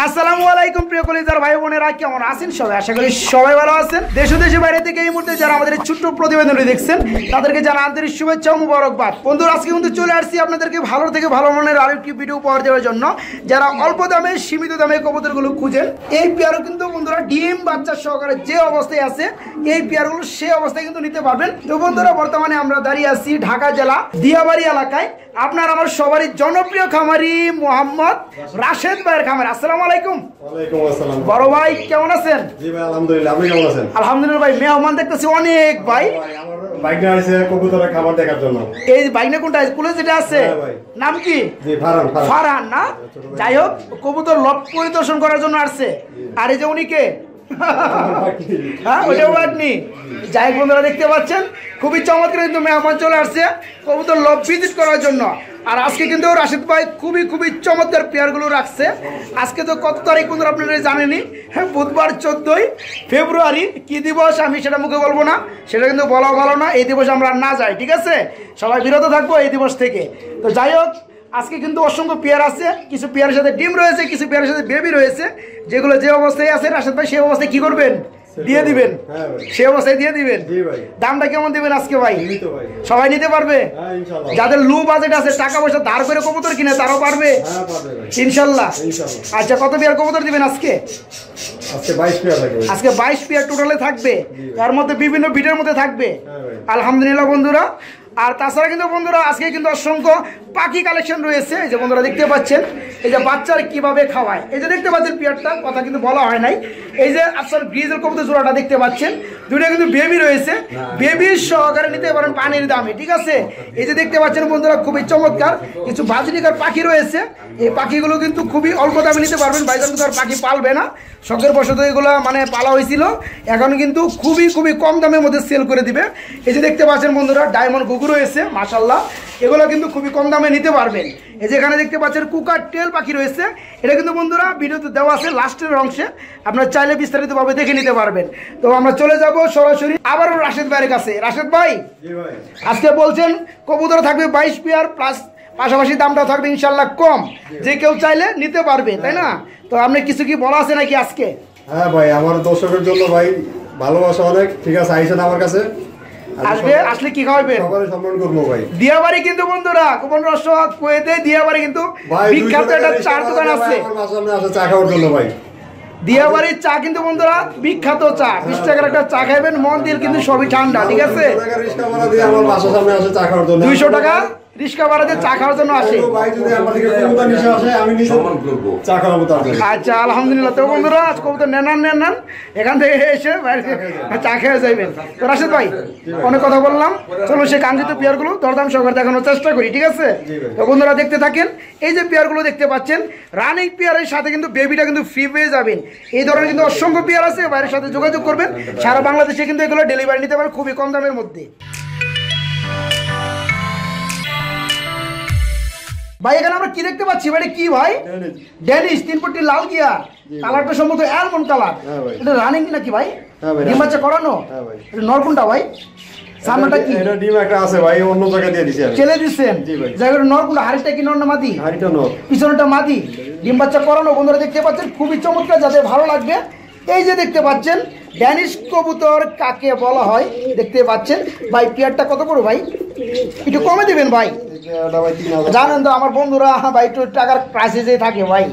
আসসালামু আলাইকুম প্রিয় কলিজার ভাই বোনেরা, কেমন আছেন সবাই? আশা করি সবাই ভালো আছেন। দেশ ও দেশের বাইরে থেকে এই মুহূর্তে যারা আমাদের ছোট্ট প্রতিবেদনটি দেখছেন তাদেরকে জানা আন্তরিক শুভেচ্ছা ও মুবারকবাদ। বন্ধুরা, আজকে কিন্তু চলে আসছি আপনাদেরকে ভালো থেকে ভালো মানের আরেকটি ভিডিও উপহার দেওয়ার জন্য। যারা অল্প দামে সীমিত দামে কবুতরগুলো খুঁজেন, এই পেয়ারও কিন্তু বন্ধুরা ডিম বাচ্চা সহকারে যে অবস্থায় আছে এই পেয়ারগুলো সে অবস্থায় কিন্তু নিতে পারবেন। তো বন্ধুরা, বর্তমানে আমরা দাঁড়িয়ে আছি ঢাকা জেলা দিয়াবাড়ি এলাকায়। আপনার আমার সবারই জনপ্রিয় খামারি মোহাম্মদ রাশেদ ভাইয়ের খামার। আসসালামু আলাইকুম। ওয়ালাইকুম আসসালাম। বড় ভাই কেমন আছেন? জি ভাই, আলহামদুলিল্লাহ। আপনি কেমন আছেন? আলহামদুলিল্লাহ ভাই, মেহমান দেখতেছি অনেক ভাই। আমার বাইকটা আছে কবুতরের খাবার দেখার জন্য। এই বাইকটা কোনটা? কুলে যেটা আছে নাম কি? জি ফারহান। ফারহান না? যাই হোক, কবুতর লব পরিদর্শন করার জন্য আসছে। আর এই যে উনি কে? হ্যাঁ, ওইটাও আপনি। যাই হোক বন্ধুরা, দেখতে পাচ্ছেন খুবই চমৎকার কিন্তু মেহমান চলে আসছে কবুতর লব ভিজিট করার জন্য। আর আজকে কিন্তু রাশেদ ভাই খুবই চমৎকার পেয়ারগুলো রাখছে। আজকে তো কত তারিখ বন্ধুরা আপনারা জানেনই, হ্যাঁ, বুধবার 14ই ফেব্রুয়ারি। কি দিবস আমি সেটা মুখে বলবো না, সেটা কিন্তু বলা ভালো না। এই দিবস আমরা না যাই, ঠিক আছে? সবাই বিরত থাকবো এই দিবস থেকে। তো যাই হোক, আজকে কিন্তু অসংখ্য পেয়ার আছে। কিছু পেয়ারের সাথে ডিম রয়েছে, কিছু পেয়ারের সাথে বেবি রয়েছে। যেগুলো যে অবস্থায় আছে রাশেদ ভাই সেই অবস্থায় কি করবেন? দিয়ে দিবেন। সে অবস্থায় দিয়ে দিবেন। দামটা কেমন দিবেন আজকে ভাই? সবাই নিতে পারবে? যাদের লো বাজেট আছে, টাকা পয়সা ধার করে কবুতর কিনে, তারাও পারবে ইনশাল্লাহ। আচ্ছা, কত পেয়ার কবুতর দিবেন আজকে? আজকে 22 পেয়ার টোটালে থাকবে। তার মধ্যে বিভিন্ন বিটের মধ্যে থাকবে। আলহামদুলিল্লাহ বন্ধুরা। আর তাছাড়া কিন্তু বন্ধুরা আজকে কিন্তু অসংখ্য পাখি কালেকশন রয়েছে। এই যে বন্ধুরা দেখতে পাচ্ছেন, এই যে বাচ্চারা কিভাবে খাওয়ায়। এই যে দেখতে পাচ্ছেন পেয়ারটা, কথা কিন্তু বলা হয় নাই। এই যে আফসার গ্রিজের কবুতর জোড়াটা দেখতে পাচ্ছেন, দুইটা কিন্তু বেবি রয়েছে। বেবি সহকারে নিতে পারেন পানির দামে, ঠিক আছে? এই যে দেখতে পাচ্ছেন বন্ধুরা খুবই চমৎকার কিছু বাজরিকার পাখি রয়েছে। এই পাখিগুলো কিন্তু খুবই অল্প দামে নিতে পারবেন। ভাইজান কিন্তু আর পাখি পালবে না, শখের বশত এগুলো মানে পালা হয়েছিল। এখন কিন্তু খুবই কম দামের মধ্যে সেল করে দিবে। এই যে দেখতে পাচ্ছেন বন্ধুরা ডায়মন্ড ঘুঘু রয়েছে, মাশাল্লাহ। এগুলো কিন্তু খুবই কম দামে নিতে পারবেন। এই যে এখানে দেখতে পাচ্ছেন কুকার টেল পাখি রয়েছে। এটা কিন্তু বন্ধুরা ভিডিওতে দেওয়া আছে লাস্টের অংশে, আপনার চাইলে বিস্তারিতভাবে দেখে নিতে পারবেন। তো আমরা চলে যাব সরাসরি আবারও রাশেদ ভাইয়ের কাছে। রাশেদ ভাই, আজকে বলছেন কবুতর থাকবে 22 পেয়ার প্লাস, পাশাপাশি দামটা থাকবে ইনশাল্লাহ কম, যে কেউ চাইলে নিতে পারবে, তাই না? তো আপনি কিছু কি বলা আছে নাকি আজকে? হ্যাঁ ভাই, আমার দর্শকের জন্য ভাই ভালোবাসা অনেক, ঠিক আছে? আইসেন আমার কাছে, আসলে কি খাওয়াবেন? সবাই সম্মান করবো ভাই। দিয়াবাড়ি কিন্তু বন্ধুরা কোপন রসদ কুয়েতে দিয়াবাড়ি কিন্তু বিখ্যাত একটা চার দোকান আছে। চা খাওয়ার জন্য ভাই, দিয়াবাড়ির চা কিন্তু বন্ধুরা বিখ্যাত চা। 20 টাকার একটা চা খাইবেন, মন দিয়ে কিন্তু সবই ঠান্ডা, ঠিক আছে? 200 টাকা রিস্কা ভাড়া দিয়ে চা খাওয়ার জন্য আসে। আচ্ছা, আলহামদুলিল্লাহ। তো বন্ধুরা আজ কবুতর নেন এখান থেকে এসে চা খেয়ে যাইবেন। তো রাশেদ ভাই, অনেক কথা বললাম, চলো সে কাঙ্ক্ষিত পেয়ারগুলো দরদাম সহকারে দেখানোর চেষ্টা করি, ঠিক আছে? তো বন্ধুরা দেখতে থাকেন। এই যে পেয়ারগুলো দেখতে পাচ্ছেন, রানিং পেয়ারের সাথে কিন্তু বেবিটা কিন্তু ফ্রি পেয়ে যাবেন। এই ধরনের কিন্তু অসংখ্য পেয়ার আছে, বাইরের সাথে যোগাযোগ করবেন। সারা বাংলাদেশে কিন্তু এগুলো ডেলিভারি নিতে পারেন খুবই কম দামের মধ্যে। ভাই, এখানে আমরা কি দেখতে পাচ্ছি ভাই? কি ভাই? ড্যানিশ 3 পট্টি লাল গিয়ার, কালারটা সম্ভবত অ্যালমন্ড কালার। এটা রানিং নাকি ভাই? ডিম বাচ্চা করানো? এটা নর কোনটা ভাই? সামনেটা কি? এটা ডিম একটা আছে ভাই, অন্য জায়গায় দিয়ে দিছি আমি। চলে দিছেন? জি ভাই। জায়গাটা নর কোনটা? হাড়িটা কি নর না মাদি? হাড়িটা নর, পিছনটা মাদি। ডিম বাচ্চা করানো বন্ধুরা দেখতে পাচ্ছেন, খুবই চমৎকার, যাদের ভালো লাগবে। এই যে দেখতে পাচ্ছেন ড্যানিশ কবুতর কাকে বলা হয় দেখতে পাচ্ছেন। ভাই পেয়ারটা কত করে ভাই? একটু কমে দিবেন ভাই। জানেন তো আমার বন্ধুরা ভাই একটু টাকার প্রাইসে থাকে ভাই,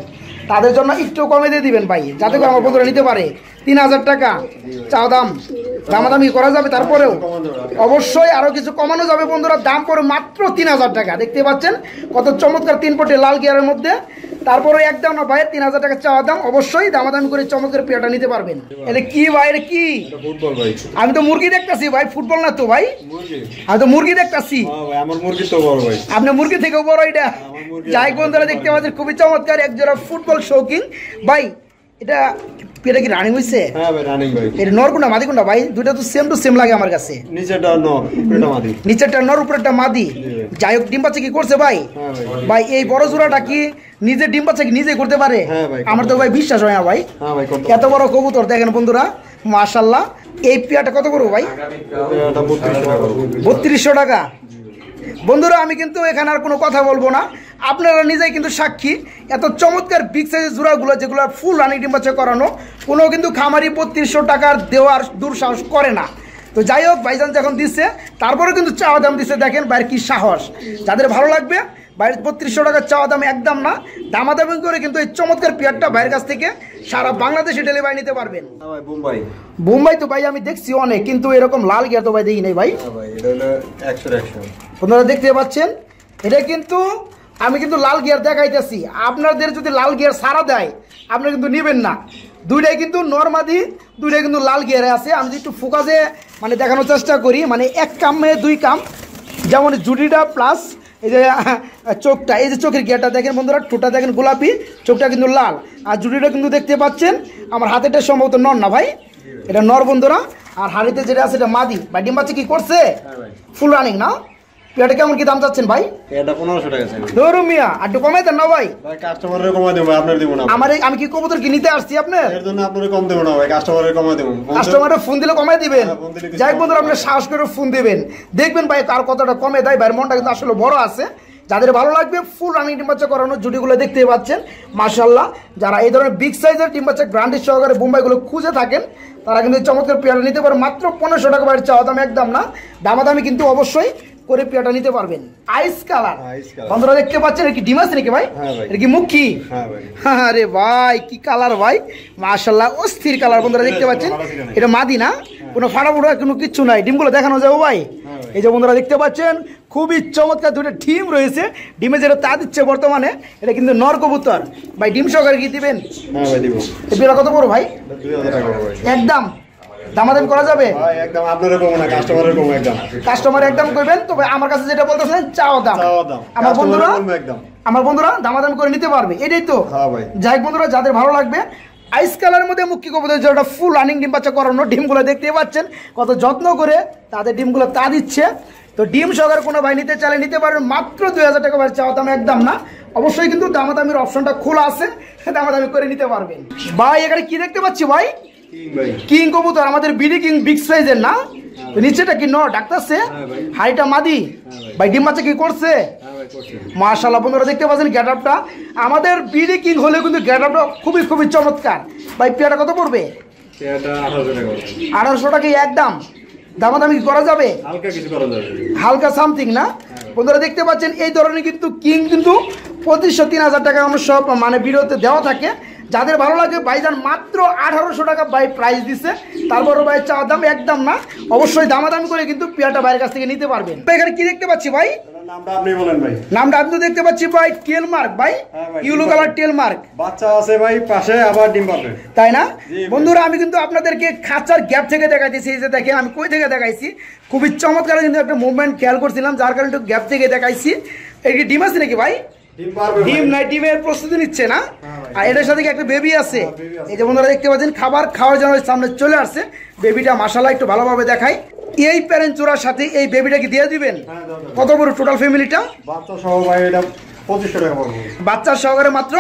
তাদের জন্য একটু কমে দিয়ে দিবেন ভাই, যাতে করে আমার বন্ধুরা নিতে পারে। 3000 টাকা চাও দাম, দামাদামি করা যাবে, তারপরেও অবশ্যই আরো কিছু কমানো যাবে বন্ধুরা। দাম পড়ে মাত্র 3000 টাকা। দেখতে পাচ্ছেন কত চমৎকার 3 পটে লাল গিয়ারের মধ্যে। তারপরে একদম না ভাই, 3000 টাকা চাওয়া দাম। অবশ্যই দামাদামি করে চমৎকার পেয়ারটা নিতে পারবেন। এটা কি ভাই? এটা কি? আমি তো মুরগি দেখতেছি ভাই, ফুটবল না তো ভাই? আমি তো মুরগি দেখতেছি। আপনার মুরগি থেকেও বড় এটা। যাই বন্ধুরা দেখতে পাচ্ছেন খুবই চমৎকার একজোড়া ফুটবল শৌখিন ভাই। এটা পেটা কি রানিং হইছে? হ্যাঁ ভাই, রানিং ভাই। এটা নর কোনটা মাদি কোনটা ভাই? দুটো তো সেম টু সেম লাগে আমার কাছে। নিচেরটা নর, উপরেরটা মাদি। নিচেরটা নর, উপরেরটা মাদি। যাই হোক, ডিম বাচ্চা কি করছে ভাই? ভাই এই বড় জোড়াটা কি নিজে ডিম বাচ্চা কি নিজে করতে পারে? আমার তো ভাই বিশ্বাস হয় না ভাই। এত বড় কবুতর দেখেন বন্ধুরা, মাশাআল্লাহ। এই পেয়ারটা কত করবো ভাই? 3200 টাকা। বন্ধুরা আমি কিন্তু এখানে আর কোনো কথা বলবো না, আপনারা নিজেই কিন্তু সাক্ষী। এত চমৎকার বিগ সাইজের জোড়াগুলো যেগুলো ফুল রানিং ডিম বাচ্চা করানো, কোনো কিন্তু খামারি 3200 টাকার দেওয়ার দুঃসাহস করে না। তো যাই হোক, ভাইজান যখন দিচ্ছে তারপরে কিন্তু চাওয়া দাম দিচ্ছে, দেখেন ভাইয়ের কি সাহস। যাদের ভালো লাগবে বাইরে 3200 টাকার চাওয়া দাম একদম না, দামাদামি করে কিন্তু এই চমৎকার পেয়ারটা ভাইয়ের কাছ থেকে সারা বাংলাদেশে ডেলিভারি নিতে পারবেন। বোম্বাই তো ভাই আমি দেখছি অনেক, কিন্তু এরকম লাল গিয়ার তো ভাই দেখি নাই ভাই। আপনারা দেখতে পাচ্ছেন এটা কিন্তু আমি কিন্তু লাল গিয়ার দেখাইতেছি, আপনাদের যদি লাল গিয়ার সারা দেয় আপনারা কিন্তু নেবেন না। দুইটাই কিন্তু নরমাদি, দুইটাই কিন্তু লাল গিয়ারে আছে। আমি একটু ফোকাসে মানে দেখানোর চেষ্টা করি, মানে এক কামে দুই কাম, যেমন জুডিটা প্লাস এই যে চোখটা, এই যে চোখের গিয়ারটা দেখেন বন্ধুরা, ঠোঁটটা দেখেন গোলাপি, চোখটা কিন্তু লাল, আর জুডিটা কিন্তু দেখতে পাচ্ছেন আমার হাতেটা সম্ভবত নর না ভাই, এটা নর বন্ধুরা। আর হাড়িতে যেটা আছে এটা মাদি। ভাই ডিম বাচ্চা কি করছে? ফুল রানিং না? এটা কেমন কি দাম চাচ্ছেন ভাই? এটা 1500 টাকা চাই। ধরুন মিয়া আর একটু কমাই দেন না ভাই। ভাই কাস্টমারের কমাই দেব, আপনার দেব না। আমি কি কবুতর কি নিতে আসছি আপনার? এর জন্য আপনারে কম দেব না ভাই, কাস্টমারের কমাই দেব। কাস্টমারের ফোন দিলে কমাই দিবেন। যাই বন্ধুরা আপনি সাহস করে ফোন দিবেন, দেখবেন ভাই কার কতটা কমে দেয়। ভাইয়ের মনটা কিন্তু আসলে বড় আছে। যাদের ভালো লাগবে ফুল রানিং ডিম বাচ্চা করানো জুটিগুলো দেখতে পাচ্ছেন মাশাআল্লাহ। যারা এই ধরনের বিগ সাইজের ডিম বাচ্চা গ্রান্ডের সহকারে বোম্বাইগুলো খুঁজে থাকেন তারা কিন্তু চমৎকার পেয়ারা নিতে পারে মাত্র 1500 টাকা। বাইরে চাওয়া দাম একদম না, দামাদামি কিন্তু অবশ্যই করে পেয়ারটা নিতে পারবেন। আইস কালার বন্ধুরা দেখতে পাচ্ছেন, এটা কি ডিম আছে নাকি ভাই? এটা কি মুখী? আরে ভাই কি কালার ভাই, মাশাআল্লাহ অস্থির কালার। বন্ধুরা দেখতে পাচ্ছেন এটা মাদি না, কোনো ফাড়া ফুড়া কোনো কিচ্ছু নাই, ডিমগুলো দেখানো যাবে ভাই। এই যে বন্ধুরা দেখতে পাচ্ছেন খুবই চমৎকার দুটো ডিম রয়েছে। ডিমে যেটা তা দিচ্ছে বর্তমানে এটা কিন্তু নর কবুতর। ভাই ডিম সহকারে কি দিবেন? এগুলো কত বড় ভাই? একদম দামাদামি করা যাবে? একদম আপনারা কম না, কাস্টমারের কম একদম। কাস্টমার একদম কইবেন। তবে আমার কাছে যেটা বলতেছেন চাওয়া দাম, আমার বন্ধুরা দামাদামি করে নিতে পারবে, এটাই তো। যাই বন্ধুরা যাদের ভালো লাগবে আইস কালারের মধ্যে মুখ্য কবুতর যেটা ফুল রানিং ডিম বাচ্চা করানো, ডিমগুলো দেখতে পাচ্ছেন কত যত্ন করে তাদের ডিমগুলো তা দিচ্ছে। তো ডিম সহকারে কোনো ভাই নিতে চাইলে নিতে পারবেন মাত্র 2000 টাকা। ভাই চাওয়া দাম একদম না, অবশ্যই কিন্তু দামাদামির অপশনটা খোলা আছে, দামাদামি করে নিতে পারবেন। ভাই এখানে কি দেখতে পাচ্ছি ভাই? কিং কবুতর, আমাদের বিডি কিং বিগ সাইজের না? তো নিচেটা কি নর ডাকতেছে, হাইটা মাদি। ভাই ডিম বাচ্চা কি করছে? মাশাআল্লাহ বন্ধুরা দেখতে পাচ্ছেন গেট আপটা আমাদের বিডি কিং হলে কিন্তু গেট আপটা খুবই খুবই চমৎকার। ভাই পেয়ারটা কত পড়বে? 1800 টাকা একদম, দামাদামি কি করা যাবে? হালকা সামথিং না? বন্ধুরা দেখতে পাচ্ছেন এই ধরনের কিন্তু কিং কিন্তু 2500-3000 টাকা আমরা সব মানে ভিডিওতে দেওয়া থাকে। যাদের ভালো লাগে ভাইজান মাত্র 1800 টাকা ভাই প্রাইস দিচ্ছে। তারপরও ভাই চাওয়া দাম একদম না, অবশ্যই দামাদামি করে কিন্তু পেয়ারটা ভাইয়ের কাছ থেকে নিতে পারবেন। এখানে কি দেখতে পাচ্ছি ভাই? নামটা আপনি বলেন ভাই। নামটা আপনি দেখতে পাচ্ছি ভাই টেল মার্ক ভাই, ইয়েলো কালার টেল মার্ক। বাচ্চা আছে ভাই পাশে, আবার ডিম পাবে, তাই না? বন্ধুরা আমি কিন্তু আপনাদেরকে খাঁচার গ্যাপ থেকে দেখাইতেছি। এই যে দেখেন আমি কই থেকে দেখাইছি, খুবই চমৎকার কিন্তু একটা মুভমেন্ট খেয়াল করছিলাম, যার কারণে একটু গ্যাপ থেকে দেখাইছি। এই কি ডিম আছে নাকি ভাই? ডিম নাই, ডিমের প্রস্তুতি নিচ্ছে না। আর এটার সাথে একটা বেবি আছে। এই যে বন্ধুরা দেখতে পাচ্ছেন খাবার খাওয়ার জন্য সামনে চলে আসছে বেবিটা। মাশাআল্লাহ একটু ভালোভাবে দেখাই। এই প্যারেন্ট চোরার সাথে এই বেবিটা কি দিয়ে দিবেন? কত বড় টোটাল ফ্যামিলিটা? বাচ্চা সহ ভাই এটা 2500 টাকা পড়বে। বাচ্চার সহকারে মাত্র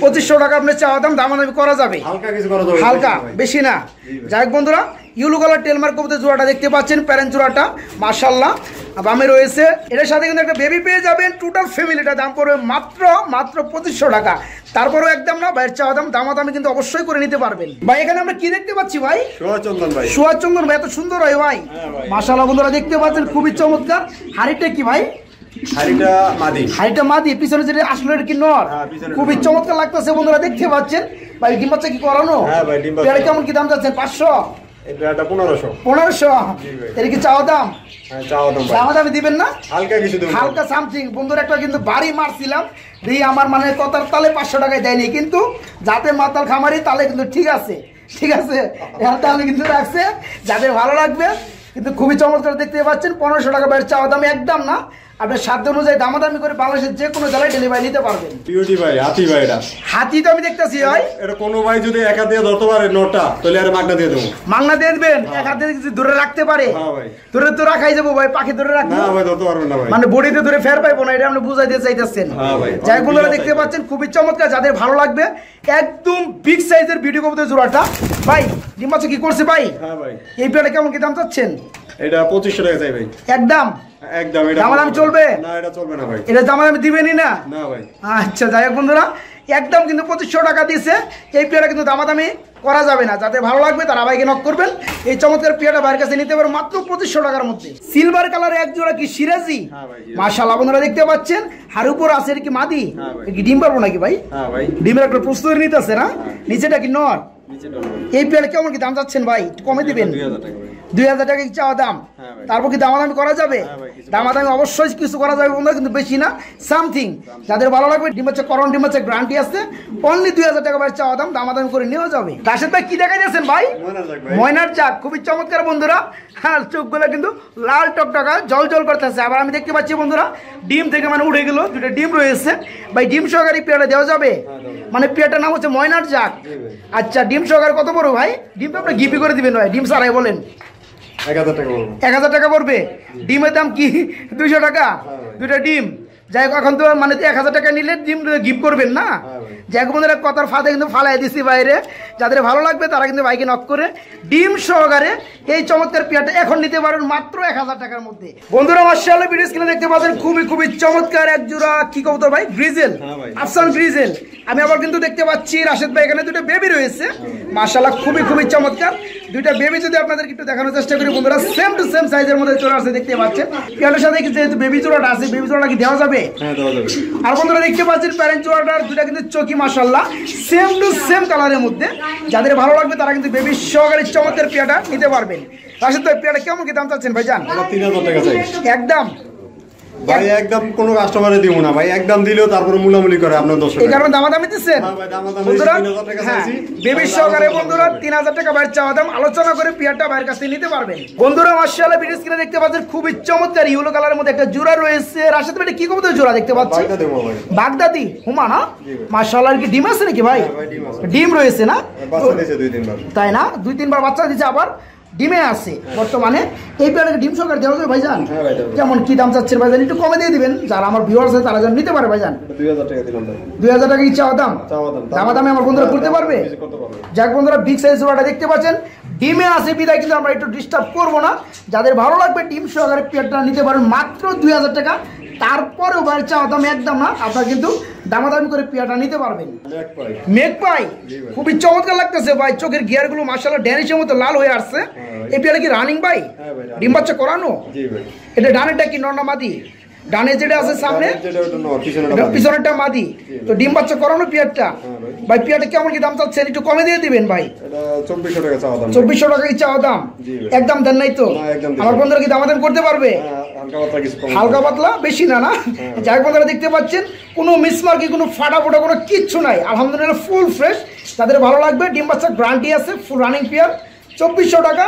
2500 টাকা আপনি চাওয়া দাম, দামাদামি করা যাবে, হালকা কিছু করা যাবে, হালকা বেশি না। যাই হোক বন্ধুরা ইয়েলো কালার টেলমার্ক কবুতর জোড়াটা দেখতে পাচ্ছেন, প্যারেন্ট জোড়াটা মাশাআল্লাহ বামে রয়েছে। এটার সাথে কিন্তু একটা বেবি পেয়ে যাবেন। টোটাল ফ্যামিলিটা দাম পড়বে মাত্র 2500 টাকা। তারপরও একদম না, ভাইয়ের চাওয়া দাম, দামাদামি কিন্তু অবশ্যই করে নিতে পারবেন। ভাই এখানে আমরা কি দেখতে পাচ্ছি ভাই? সোয়াচন্দন ভাই। সোয়াচন্দন ভাই এত সুন্দর হয় ভাই, মাশাআল্লাহ বন্ধুরা দেখতে পাচ্ছেন খুবই চমৎকার। হাড়িটা কি ভাই? হাড়িটা মাদি। হাড়িটা মাদি, পিছনে যেটা আসলে এটা কি নর? খুবই চমৎকার লাগতেছে বন্ধুরা দেখতে পাচ্ছেন। ভাই ডিম বাচ্চা কি করানো? হ্যাঁ ভাই ডিম বাচ্চা। কেমন কি দাম যাচ্ছেন? 500? এটা 1500। 1500 এর কি চাওয়া দাম? হ্যাঁ চাওয়া দাম ভাই। দাম দামি দিবেন না? হালকা কিছু দেব, হালকা সামথিং। বন্ধুরা একটা কিন্তু বাড়ি মারছিলাম দিয়ে আমার মানে কথার তালে 500 টাকায় দেয়নি, কিন্তু যাতে মাতাল খামারি তালে কিন্তু ঠিক আছে, ঠিক আছে তাহলে কিন্তু রাখছে। যাদের ভালো লাগবে কিন্তু খুবই চমৎকার দেখতে পাচ্ছেন। 1500 টাকা বাইরে চাওয়া দাম একদম না, আপনার সাধ্য অনুযায়ী দামাদামি করে বাংলাদেশের যে কোনো জেলায় ডেলিভারি নিতে পারবেন। পিওটি ভাই, হাতি ভাই এটা। হাতি তো আমি দেখতেছি ভাই। এটা কোনো ভাই যদি একা দিয়ে ধরতে পারে নটা, তাহলে আর মাগনা দিয়ে দেবো। মাগনা দিয়ে দেবেন? এক হাতে যদি ধরে রাখতে পারে? হ্যাঁ ভাই। ধরে তো রাখাই যাবো ভাই, পাখি ধরে রাখবো না ভাই ধরতে পারবেন না ভাই, মানে বডিতে ধরে ফের পাইবো না, এটা আপনি বুঝাইতে চাইতেছেন। হ্যাঁ ভাই। যাই বন্ধুরা দেখতে পাচ্ছেন খুবই চমৎকার। যাদের ভালো লাগবে একদম বিগ সাইজের ভিডিও কবুতর জোড়াটা। ভাই ডিম বাচ্চা কি করছে ভাই? হ্যাঁ ভাই। এই পেয়ারটা কেমন কি দাম চাচ্ছেন? এটা 2500 টাকা চাই ভাই। একদম একদম এটা দামাদামি চলবে না, এটা চলবে না ভাই। এটা দামাদামি দিবেনই না? না ভাই। আচ্ছা যাই হোক বন্ধুরা, একদম কিন্তু 2500 টাকা দিয়েছে। এই পেয়ারা কিন্তু দামাদামি করা যাবে না। যাদের ভালো লাগবে তারা ভাইকে নক করবেন। এই চমৎকার পেয়ারা ভাইয়ের কাছে নিতে পারবেন মাত্র 2500 টাকার মধ্যে। সিলভার কালারে এক জোড়া কি সিরাজি, মাশাআল্লাহ বন্ধুরা দেখতে পাচ্ছেন। আর উপর আছে কি মাদি, কি ডিম পারবো নাকি ভাই? হ্যাঁ ভাই। ডিমের একটা প্রস্তুতি নিতেছে না? নিচেটা কি নর? এই পেয়ারা কেমন কি দাম চাচ্ছেন ভাই? একটু কমে দিবেন। 2000 টাকা কি চাওয়া দাম? তারপর কি দামাদামি করা যাবে? দামাদামি অবশ্যই কিছু করা যাবে বন্ধুরা, কিন্তু বেশি না, সামথিং। যাদের ভালো লাগবে ডিম হচ্ছে করণ, ডিম হচ্ছে গ্যারান্টি আছে। অনলি 2000 টাকা ভাই চাওয়া দাম, দামাদামি করে নেওয়া যাবে। রাশেদ ভাই কি দেখা যাচ্ছেন ভাই? ময়নার জাগ, খুবই চমৎকার বন্ধুরা। হ্যাঁ, চোখগুলো কিন্তু লাল টকটকা জল জল করতেছে। আবার আমি দেখতে পাচ্ছি বন্ধুরা ডিম থেকে মানে উঠে গেল, দুটো ডিম রয়েছে ভাই। ডিম সহকারী পেয়ারা দেওয়া যাবে? মানে পেয়ারটার নাম হচ্ছে ময়নার জাগ। আচ্ছা, ডিম সহকারে কত বড় ভাই? ডিমটা আপনি গিপি করে দিবেন ভাই, ডিম সারাই বলেন। 1000 টাকা বলবো। 1000 টাকা পড়বে। ডিমের দাম কি 200 টাকা? দুটা ডিম। যাই হোক, এখন তো মানে 1000 টাকা নিলে ডিম গিফট করবেন না? যাই হোক বন্ধুরা, কথার ফাঁদে কিন্তু ফালাই দিচ্ছি বাইরে। যাদের ভালো লাগবে তারা কিন্তু ভাইকে নক করে ডিম সহকারে এই চমৎকার পেয়ারটা এখন নিতে পারেন মাত্র 1000 টাকার মধ্যে। বন্ধুরা মাশাআল্লাহ, ভিডিও স্ক্রিনে দেখতে পাচ্ছেন খুবই চমৎকার এক জোড়া কি কবুতর ভাই? গ্রিজেল, আফসান গ্রিজেল। আমি আবার কিন্তু দেখতে পাচ্ছি রাশেদ ভাই এখানে দুটো বেবি রয়েছে। মাশাআল্লাহ খুবই চমৎকার দুইটা বেবি। যদি আপনাদেরকে একটু দেখানোর চেষ্টা করি বন্ধুরা, সেম টু সেম সাইজের মধ্যে চলে আসছে, দেখতে পাচ্ছেন। পেয়ারের সাথে যেহেতু বেবি জোড়াটা আছে, বেবি জোড়াটা কি দেওয়া যাবে? হ্যাঁ, দেওয়া যাবে। আর বন্ধুরা দেখতে পাচ্ছেন প্যারেন্ট জোড়াটার দুটা কিন্তু চোখি মাশাআল্লাহ সেম টু সেম কালারের মধ্যে। যাদের ভালো লাগবে তারা কিন্তু বেবি সহকারে চমৎকার পেয়ারটা নিতে পারবেন। রাশেদ ভাই পেয়ারটা কেমন কি দাম চাচ্ছেন ভাই জান? 3000 টাকা চাই একদম ভাই। একদম কোনো কাস্টমারে দিব না ভাই, একদম দিলেও তারপরে মুলামুলি করে আপনার 200 এই টাকা। কারণে দামাদামি দিচ্ছেন বন্ধুরা। 3000 টাকা হ্যাঁ, চাইছি। বেবি সহকারে বন্ধুরা 3000 টাকা বাইরে চাওয়া দাম, আলোচনা করে পেয়ারটা বাইরের কাছে নিতে পারবেন। বন্ধুরা মাশাআল্লাহ, ভিডিও স্ক্রিনে দেখতে পাচ্ছেন খুবই চমৎকার ইয়েলো কালারের মধ্যে একটা জোড়া রয়েছে। রাশেদ ভাই কি কবুতর জোড়া দেখতে পাচ্ছি? বাগদা দেবো ভাই। বাগদাদি হুমা না? মাশাআল্লাহ, কি ডিম আছে নাকি ভাই? ডিম রয়েছে না? বাচ্চা দিয়েছে 2-3 বার। তাই না? 2-3 বার বাচ্চা দিচ্ছে, আবার ডিমে আছে বর্তমানে। এই পেয়ারটাকে ডিম সহকারে দেওয়া যাবে ভাইজান? যেমন কি দাম চাচ্ছেন ভাইজান? একটু কমে দিয়ে দিবেন, যারা আমার ভিউয়ার্স আছে তারা যেন নিতে পারে ভাইজান। 2000 টাকা দিলাম ভাই। 2000 টাকা কি চাওয়া দাম? দামাদামি আমার বন্ধুরা করতে পারবে? যাক বন্ধুরা, বিগ সাইজ জোড়াটা দেখতে পাচ্ছেন, ডিমে আছে বিদায় কিন্তু আমরা একটু ডিস্টার্ব করবো না। যাদের ভালো লাগবে ডিম সহকারে পেয়ারটা নিতে পারেন মাত্র 2000 টাকা। তারপরেও ভাই চাওয়া দাম একদম না, আপনারা কিন্তু দামাদামি করে পেয়ারটা নিতে পারবেন। মেঘ পাই খুবই চমৎকার লাগতেছে ভাই, চোখের গিয়ার গুলো মাশাআল্লাহ ড্যানিশের মতো লাল হয়ে আসছে। এই পেয়ারটা কি রানিং ভাই? ডিম বাচ্চা করানো? এটা ডানেরটা কি নর না মাদি? ডানে যেটা আছে সামনে পিছনেরটা মাদি। তো ডিম বাচ্চা করানো পেয়ারটা ভাই। পেয়ারটা কেমন কি দাম চাচ্ছেন? একটু কমে দিয়ে দিবেন ভাই। 2400 টাকা চাওয়া দাম। 2400 টাকা কি চাওয়া দাম? একদম দেন নাই তো? আমার বন্ধুরা কি দামাদাম করতে পারবে? হালকা পাতলা, বেশি না না? যাই বন্ধুরা দেখতে পাচ্ছেন কোনো মিসমার্কি, কোনো ফাটা ফোটা কোনো কিচ্ছু নাই, আলহামদুলিল্লাহ ফুল ফ্রেশ। যাদের ভালো লাগবে ডিম বাচ্চা গ্যারান্টি আছে, ফুল রানিং পেয়ার। 2400 টাকা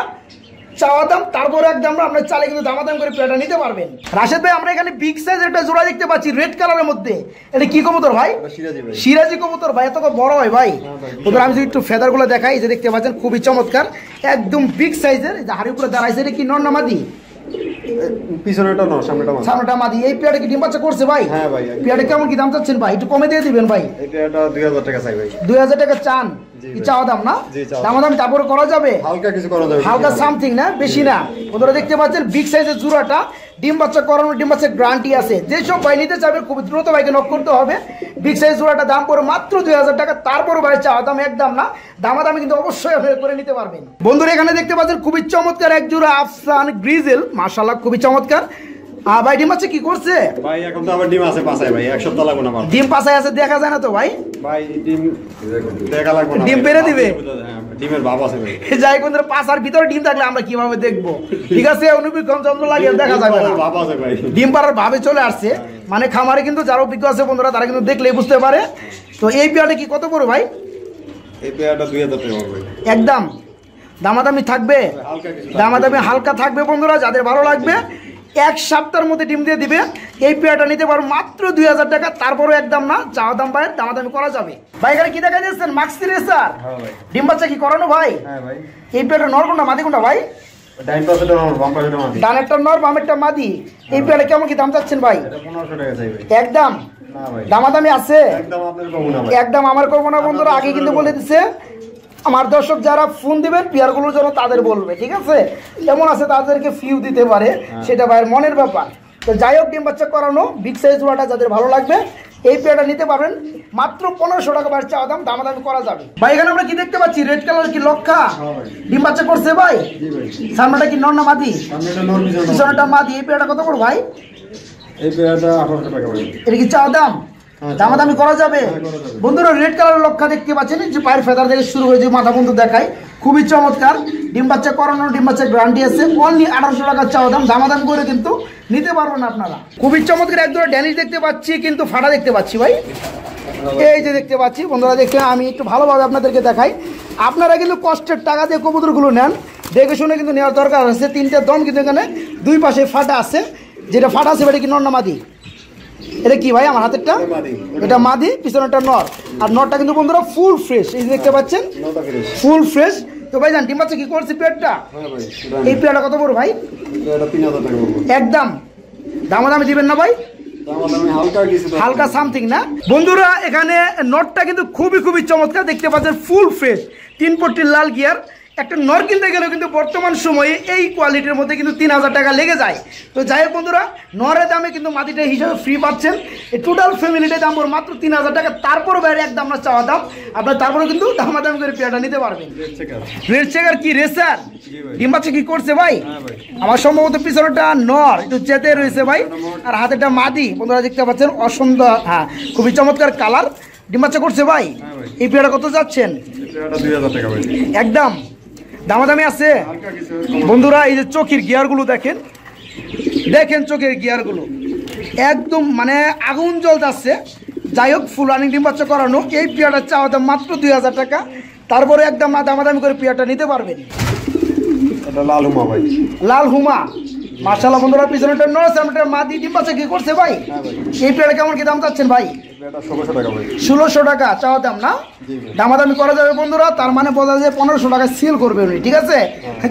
চাওয়া দাম, তারপরে একদম আমরা চালে কিন্তু দামাদাম করে পেয়ারটা নিতে পারবেন। রাশেদ ভাই আমরা এখানে বিগ সাইজের একটা জোড়া দেখতে পাচ্ছি রেড কালারের মধ্যে। এটা কি কবুতর ভাই? সিরাজি কবুতর ভাই। এত বড় হয় ভাই? ওদের আমি যদি একটু ফেদার গুলো দেখাই, যে দেখতে পাচ্ছেন খুবই চমৎকার একদম বিগ সাইজের। হাড়ি উপরে দাঁড়াইছে, এটা কি নর না মাদি? পিছনেটা নর, সামনেটা মাদি। সামনেটা মাদি। এই পেয়ারটা কি ডিম বাচ্চা করছে ভাই? হ্যাঁ ভাই। পেয়ারটা কেমন কি দাম চাচ্ছেন ভাই? একটু কমে দিয়ে দিবেন ভাই। এটা 2000 টাকা চাই ভাই। 2000 টাকা চান? কি চাওয়া দাম না? দামাদাম তারপরে করা যাবে, হালকা কিছু করা যাবে, হালকা সামথিং না, বেশি না। ওনারা দেখতে পাচ্ছেন বিগ সাইজের জোড়াটা, ডিম বাচ্চা করানো, ডিম বাচ্চা গ্যারান্টি আছে। যেসব ভাই নিতে চাবে খুব দ্রুত ভাইকে নক করতে হবে। বিগ সাইজ জোড়াটা দাম পড়ে মাত্র 2000 টাকা। তারপরে ভাই চাওয়া দাম একদম না, দামাদামি কিন্তু অবশ্যই করে নিতে পারবেন। বন্ধুরা এখানে দেখতে পাচ্ছেন খুবই চমৎকার এক জোড়া আফসান গ্রিজেল, মাশাআল্লাহ খুবই চমৎকার। ভাই ডিম আছে কি করছে ভাই? এখন তো আবার ডিম আছে পাছায় ভাই, এক সপ্তাহ লাগবে না। ডিম পাছায় আছে, দেখা যায় না তো ভাই? ভাই ডিম দেখা লাগবে না, ডিম পেরে দিবে। ডিমের ভাব আছে ভাই। যাই বন্ধুরা, পাছার ভিতরে ডিম থাকলে আমরা কিভাবে দেখবো? ঠিক আছে, অনুবিক্ষম যন্ত্র লাগে দেখা যাবে না, ভাব আছে ভাই। ডিম পাড়ার ভাবে চলে আসছে। মানে খামারে কিন্তু যারা অভিজ্ঞ আছে বন্ধুরা তারা কিন্তু দেখলেই বুঝতে পারে। তো এই পেয়ারটা কি কত পড়ে ভাই? এই পেয়ারটা 2000 টাকা ভাই। একদম দামাদামি থাকবে, দামাদামি হালকা থাকবে বন্ধুরা। যাদের ভালো লাগবে এক সপ্তাহের মধ্যে ডিম দিয়ে দিবে। এই পেয়ারটা নিতে পারো মাত্র 2000 টাকা। তারপরও একদম না, চাওয়া দাম ভাই দামাদামি করা যাবে। ভাই এখানে কি দেখা যাচ্ছেন? মাক্সি রেসার ডিম বাচ্চা কি করানো ভাই? হ্যাঁ ভাই। এই পেয়ারটা নর কোনটা মাদি কোনটা ভাই? ডাইন পাশেটা নর, বাম পাশেটা মাদি। ডানেরটা নর, বামেরটা মাদি। এই পেয়ারটা কেমন কি দাম চাচ্ছেন ভাই? এটা 1500 টাকা চাই ভাই। একদম না ভাই, দামাদামি আছে? একদম আপনাদের কম না ভাই। একদম আমার করবো না বন্ধুরা, আগে কিন্তু বলে দিচ্ছে। আমার দর্শক যারা ফোন দিবেন পেয়ারগুলোর জন্য তাদের বলবে, ঠিক আছে? যেমন আছে তাদেরকে ফিউ দিতে পারে, সেটা ভাইয়ের মনের ব্যাপার। তো যাই হোক ডিম বাচ্চা করানো বিগ সাইজ জোড়াটা যাদের ভালো লাগবে এই পেয়ারটা নিতে পারবেন মাত্র 1500 টাকা বাইরে চাওয়া দাম, দামাদামি করা যাবে। ভাই এখানে আমরা কি দেখতে পাচ্ছি রেড কালার কি লক্ষা ডিম বাচ্চা করছে ভাই, সামনেটা কি নর না মাদি? পিছনেটা মাদি। এই পেয়ারটা কত করে ভাই? এই পেয়ারটা 1800 টাকা ভাই। এটা কি চাওয়া দাম? দামাদামি করা যাবে। বন্ধুরা রেড কালার লক্ষা দেখতে পাচ্ছেন যে পায়ের ফেদার থেকে শুরু হয়ে যে মাথা পর্যন্ত দেখায়, খুবই চমৎকার। ডিম বাচ্চা করানো, ডিম বাচ্চা গ্যারান্টি আছে। অনলি 1800 টাকা চাওয়া দাম, দামাদামি করে কিন্তু নিতে পারবেন আপনারা। খুবই চমৎকার একদম ড্যানিশ দেখতে পাচ্ছি, কিন্তু ফাটা দেখতে পাচ্ছি ভাই। এই যে দেখতে পাচ্ছি বন্ধুরা, দেখতে আমি একটু ভালোভাবে আপনাদেরকে দেখাই। আপনারা কিন্তু কষ্টের টাকা দিয়ে কবুতরগুলো নেন, দেখে শুনে কিন্তু নেওয়ার দরকার আছে। 3টে দম কিন্তু এখানে দুই পাশে ফাটা আছে, যেটা ফাটা আছে এটা কি নর না মাদি? এটা কি ভাই আমার হাতেরটা? এটা মাদি, পিছনেরটা নর। আর নরটা কিন্তু বন্ধুরা ফুল ফ্রেশ, এই যে দেখতে পাচ্ছেন ফুল ফ্রেশ। তো ভাই জান ডিম বাচ্চা কি করছে পেয়ারটা? এই পেয়ারটা কত বড় ভাই? এটা 3000 টাকা একদম। দামাদামি দিবেন না ভাই? হালকা সামথিং না। বন্ধুরা এখানে নটটা কিন্তু খুবই চমৎকার দেখতে পাচ্ছেন, ফুল ফ্রেশ 3 পট্টির লাল গিয়ার। একটা নর কিনতে গেলেও কিন্তু বর্তমান সময়ে এই কোয়ালিটির মধ্যে কিন্তু 3000 টাকা লেগে যায়। তো যাই হোক বন্ধুরা, নরের দামে কিন্তু মাটিটা হিসাবে ফ্রি পাচ্ছেন। এই টোটাল ফ্যামিলিটার দাম মাত্র 3000 টাকা। তারপরে বাইরে একদম না চাওয়া দাম, আপনার তারপরে কিন্তু দামাদামি করে পেয়ারটা নিতে পারবেন। রেড চেকার কি রেসার ডিম বাচ্চা কি করছে ভাই? আমার সম্ভবত পিছনেটা নর একটু চেতে রয়েছে ভাই, আর হাতেটা মাদি। বন্ধুরা দেখতে পাচ্ছেন অসুন্দর, হ্যাঁ খুবই চমৎকার কালার। ডিম বাচ্চা করছে ভাই। এই পেয়ারটা কত যাচ্ছেন? 2000 টাকা ভাই। একদম দামাদামি আছে। বন্ধুরা এই যে চোখের গিয়ারগুলো দেখেন, চোখের গিয়ারগুলো একদম মানে আগুন জ্বলতেছে। যাই হোক ফুল রানিং ডিম বাচ্চা করানো এই পেয়ারটা চাওয়া দাম মাত্র 2000 টাকা। তারপরে একদম দামাদামি করে পেয়ারটা নিতে পারবেন। এটা লাল হুমা ভাই। লাল হুমা মাশাআল্লাহ। বন্ধুরা পিছনেটা নর, সামনেটা মাদি। ডিম বাচ্চা কি করছে ভাই? এই পেয়ারটা কেমন কি দাম চাচ্ছেন ভাই? এটা 1600 টাকা ভাই। 1600 টাকা চাওয়া দাম না, দামাদামি করা যাবে বন্ধুরা। তার মানে বোঝা যায় 1500 টাকা সেল করবে উনি, ঠিক আছে?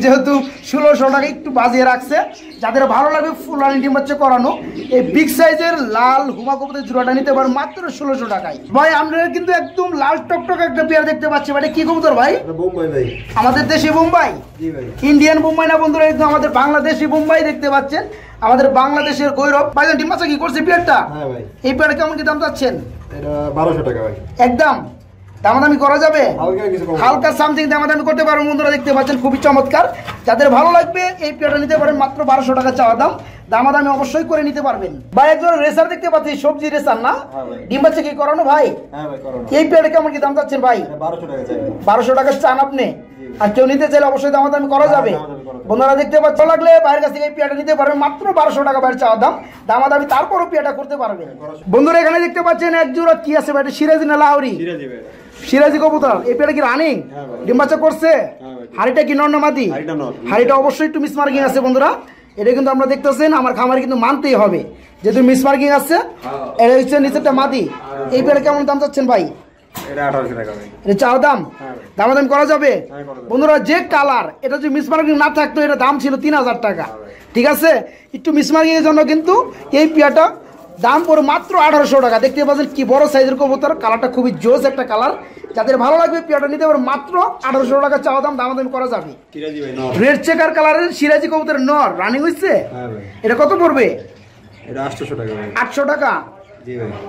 যেহেতু 1600 টাকা একটু বাজিয়ে রাখছে। যাদের ভালো লাগবে ফুল রানিং ডিম বাচ্চা করানো এই বিগ সাইজের লাল হুমা কবুতরের জোড়াটা নিতে পারেন মাত্র 1600 টাকায়। ভাই আমরা কিন্তু একদম লাল টকটক একটা পেয়ার দেখতে পাচ্ছি। মানে কি কবুতর ভাই? বোম্বাই ভাই। আমাদের দেশি বোম্বাই? জি ভাই। ইন্ডিয়ান বোম্বাই না বন্ধুরা, একদম আমাদের বাংলাদেশি বোম্বাই দেখতে পাচ্ছেন, আমাদের বাংলাদেশের গৌরব। ভাইজান ডিম বাচ্চা কি করছে পেয়ারটা? হ্যাঁ ভাই। এই পেয়ারটা কেমন কি দাম চাচ্ছেন? এটা 1200 টাকা ভাই। একদম দামাদামি করা যাবে, হালকা কিছু কম। হালকা সামথিং দামাদামি করতে পারবেন বন্ধুরা। দেখতে পাচ্ছেন খুবই চমৎকার। যাদের ভালো লাগবে এই পেয়ারটা নিতে পারেন মাত্র 1200 টাকা চাওয়া দাম, দামাদামি অবশ্যই করে নিতে পারবেন। ভাই একজন রেসার দেখতে পাচ্ছি, সবজি রেসার না? ডিম বাচ্চা কি করানো ভাই? হ্যাঁ ভাই করানো। এই পেয়ারটা কেমন কি দাম চাচ্ছেন ভাই? 1200 টাকা চাই। 1200 টাকা চান আপনি? আর কেউ নিতে চাইলে অবশ্যই দামাদামি করা যাবে। বন্ধুরা দেখতে পাচ্ছ, লাগলে বাইরের কাছ থেকে এই পেয়ারটা নিতে পারবেন মাত্র 1200 টাকা বাইরে চাওয়া দাম, দামাদামি তারপরও পেয়ারটা করতে পারবেন। বন্ধুরা এখানে দেখতে পাচ্ছেন এক জোড়া কি আছে ভাই? সিরাজি না লাহোরি? সিরাজি কবুতর। এই পেয়ারটা কি রানিং ডিম বাচ্চা করছে? হাড়িটা কি নর না মাদি? হাড়িটা অবশ্যই একটু মিস মার্কিং আছে বন্ধুরা। এটা কিন্তু আমরা দেখতেছেন আমার খামারে কিন্তু মানতেই হবে, যেহেতু মিস মার্কিং আছে। এটা হচ্ছে নিচেরটা মাদি। এই পেয়ারটা কেমন দাম চাচ্ছেন ভাই? এটা 1800 টাকা ভাই। এটা চাও দাম, দামাদাম করা যাবে বন্ধুরা। যে কালার এটা যদি মিসমার্কিং না থাকতো এটা দাম ছিল 3000 টাকা, ঠিক আছে? একটু মিসমার্কিং এর জন্য কিন্তু এই পেয়ারটা দাম পড়ে মাত্র 1800 টাকা। দেখতে পাচ্ছেন কি বড় সাইজের কবুতর, কালারটা খুবই জোস একটা কালার। যাদের ভালো লাগবে পেয়ারটা নিতে পারে মাত্র 1800 টাকা চাওয়া দাম, দামাদাম করা যাবে। রেড চেকার কালারের সিরাজি কবুতরের নর রানিং হইছে। এটা কত পড়বে? এটা 800 টাকা ভাই। 800 টাকা।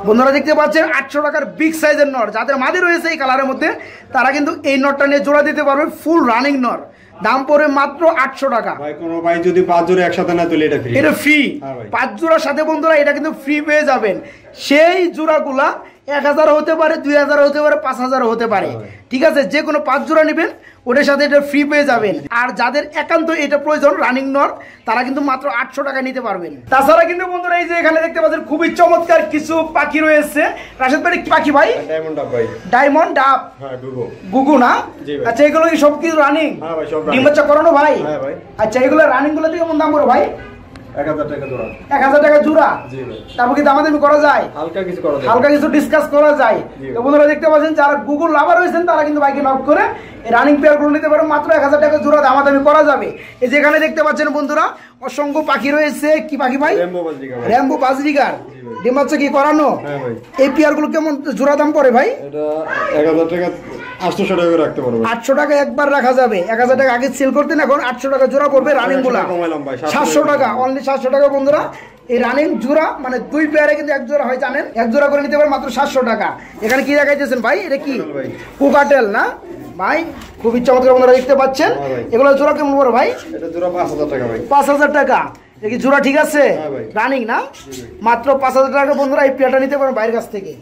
বন্ধুরা দেখতে পাচ্ছেন 800 টাকার বিগ সাইজের নর। যাদের মাদি রয়েছে এই কালারের মধ্যে তারা কিন্তু এই নরটা নিয়ে জোড়া দিতে পারবে। ফুল রানিং নর, দাম পড়বে মাত্র 800 টাকা। ভাই কোন ভাই যদি 5 জোড়া একসাথে না তুলে এটা ফ্রি। এটা ফ্রি 5 জোড়ার সাথে বন্ধুরা এটা কিন্তু ফ্রি পেয়ে যাবেন। সেই জোড়াগুলা 1000 হতে পারে, 2000 হতে পারে, 5000 হতে পারে, ঠিক আছে? যে কোনো 5 জোড়া নেবেন ওটার সাথে এটা ফ্রি পেয়ে যাবেন। আর যাদের একান্ত এটা প্রয়োজন রানিং নর তারা কিন্তু মাত্র 800 টাকা নিতে পারবেন। তাছাড়া কিন্তু বন্ধুরা এই যে এখানে দেখতে পাচ্ছেন খুবই চমৎকার কিছু পাখি রয়েছে। রাশেদ ভাই কি পাখি ভাই? ডায়মন্ড ডাব ভাই। ডায়মন্ড ডাব? হ্যাঁ গুগু। গুগু না? আচ্ছা এগুলো কি সব কিছু রানিং? হ্যাঁ ভাই সব রানিং। ডিম বাচ্চা করানো ভাই? হ্যাঁ ভাই। আচ্ছা এগুলো রানিং গুলো কেমন দাম পড়ে ভাই? 1000 টাকা জোড়া। 1000 টাকা জোড়া? জি ভাই। তারপর কি দামাদামি করা যায়? হালকা কিছু করা যায়, হালকা কিছু ডিসকাস করা যায়। তো বন্ধুরা দেখতে পাচ্ছেন যারা গুগল লাভার হয়েছেন তারা কিন্তু বাইকে নক করে এই রানিং পেয়ার গুলো নিতে পারেন মাত্র 1000 টাকা জোড়া, দামাদামি করা যাবে। এই যে এখানে দেখতে পাচ্ছেন বন্ধুরা অসংখ্য পাখি রয়েছে। কি পাখি ভাই? রেমবো বাজরিকা ভাই। রেমবো বাজরিকার। ডিম বাচ্চা কি করানো? হ্যাঁ ভাই। এই পেয়ার গুলো কেমন জোড়া দাম পড়ে ভাই? এটা 1000 টাকা 800 টাকা রাখতে পারবো। 800 টাকা একবার রাখা যাবে। 1000 টাকা আগে সেল করতেন, এখন 800 টাকা জোড়া পড়বে রানিং গুলা। 700 টাকা, অনলি 700 টাকা বন্ধুরা এই রানিং জোড়া মানে 2 পেয়ারে কিন্তু 1 জোড়া হয় জানেন, 1 জোড়া করে নিতে পারেন মাত্র 700 টাকা। এখানে কি দেখাইতেছেন ভাই, এটা কি কোকাটেল না ভাই, খুবই চমৎকার বন্ধুরা দেখতে পাচ্ছেন। এগুলো জোড়া কেমন পড়ে ভাই? এটা জোড়া 5000 টাকা ভাই। 5000 টাকা। এটা কি জোড়া ঠিক আছে? রানিং না, মাত্র 5000 টাকা বন্ধুরা এই পেয়ারটা নিতে পারেন বাইরের কাছ থেকে।